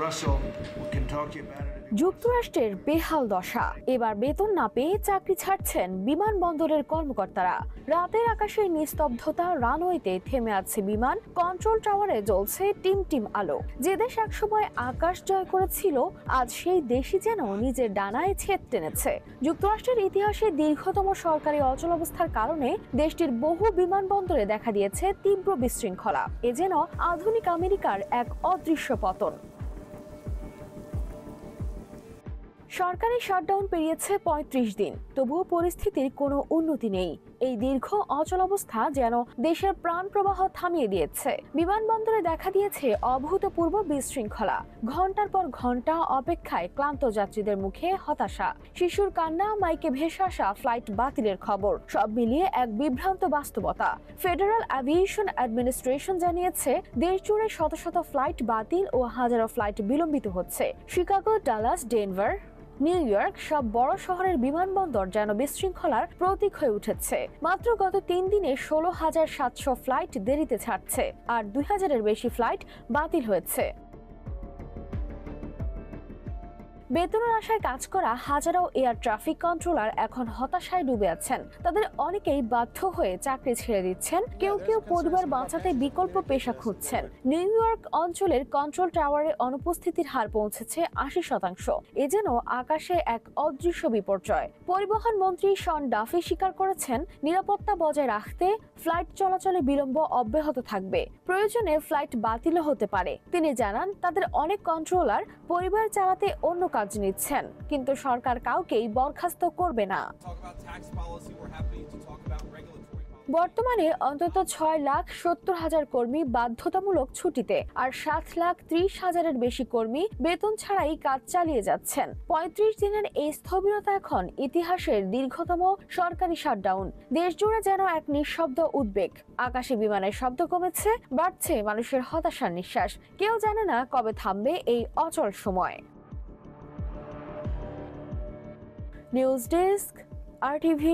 Russell. We can talk to you about it. যুক্তরাষ্ট্রের বেহাল দশা, এবার বেতন না পেয়ে চাকরি ছাড়ছেন বিমানবন্দরের কর্মকর্তারা। রাতের আকাশের নিস্তব্ধতা, রানওয়েতে থেমে আছে বিমান, কন্ট্রোল টাওয়ারে জ্বলছে টিম আলো। যে দেশ একসময় আকাশ জয় করেছিল, আজ সেই দেশই যেন নিজের ডানায় ছেদ টেনেছে। যুক্তরাষ্ট্রের ইতিহাসে দীর্ঘতম সরকারি অচলাবস্থার কারণে দেশটির বহু বিমানবন্দরে দেখা দিয়েছে তীব্র বিশৃঙ্খলা। এ যেন আধুনিক আমেরিকার এক অদৃশ্য পতন। সরকারি শাটডাউন পেরিয়েছে ৩৫ দিন, তবুও পরিস্থিতির কোনো উন্নতি নেই। এই দীর্ঘ অচলাবস্থা যেন দেশের প্রাণ প্রবাহ থামিয়ে দিয়েছে। বিমানবন্দরে দেখা দিয়েছে অভূতপূর্ব বিশৃঙ্খলা। ঘন্টার পর ঘন্টা অপেক্ষায় ক্লান্ত যাত্রীদের মুখে হতাশা, শিশুর কান্না, মাইকে ভেসে আসা ফ্লাইট বাতিলের খবর, সব মিলিয়ে এক বিভ্রান্ত বাস্তবতা। ফেডারেল অ্যাভিয়েশন অ্যাডমিনিস্ট্রেশন জানিয়েছে দেশ জুড়ে শত শত ফ্লাইট বাতিল ও হাজারো ফ্লাইট বিলম্বিত হচ্ছে। Chicago, Dallas, Denver, new York সব বড় শহরের বিমানবন্দর যেন বিশৃঙ্খলার প্রতীক হয়ে উঠেছে। মাত্র গত ৩ দিনে ১৬,৭০০ ফ্লাইট দেরিতে ছাড়ছে, আর ২,০০০-এর বেশি ফ্লাইট বাতিল হয়েছে। বেতনের আশায় কাজ করা হাজারো এয়ার ট্রাফিক কন্ট্রোলার এখন হতাশায় ডুবে আছেন। তাদের অনেকেই বাধ্য হয়ে চাকরি ছেড়ে দিচ্ছেন, কেউ কেউ পরিবার বাঁচাতে বিকল্প পেশা খুঁজছেন। নিউ ইয়র্ক অঞ্চলের কন্ট্রোল টাওয়ারে অনুপস্থিতির হার পৌঁছেছে ৮০%। এ যেন আকাশে এক অদৃশ্য বিপর্যয়। পরিবহন মন্ত্রী শন ডাফি স্বীকার করেছেন, নিরাপত্তা বজায় রাখতে ফ্লাইট চলাচলে বিলম্ব অব্যাহত থাকবে, প্রয়োজনে ফ্লাইট বাতিলও হতে পারে। তিনি জানান, তাদের অনেক কন্ট্রোলার পরিবার চালাতে অন্য কাজ নিচ্ছেন, কিন্তু সরকার কাউকেই বরখাস্ত করবে না। বর্তমানে অন্তত ৬,৭০,০০০ কর্মী বাধ্যতামূলক ছুটিতে, আর ৭,৩০,০০০-এর বেশি কর্মী বেতন ছাড়াই কাজ চালিয়ে যাচ্ছেন। ৩৫ দিনের এই স্থবিরতা এখন ইতিহাসের দীর্ঘতম সরকারি শাটডাউন। দেশ জুড়ে যেন এক নিঃশব্দ উদ্বেগ। আকাশে বিমানের শব্দ কমেছে, বাড়ছে মানুষের হতাশার নিঃশ্বাস। কেউ জানে না কবে থামবে এই অচল সময়। News desk, RTV।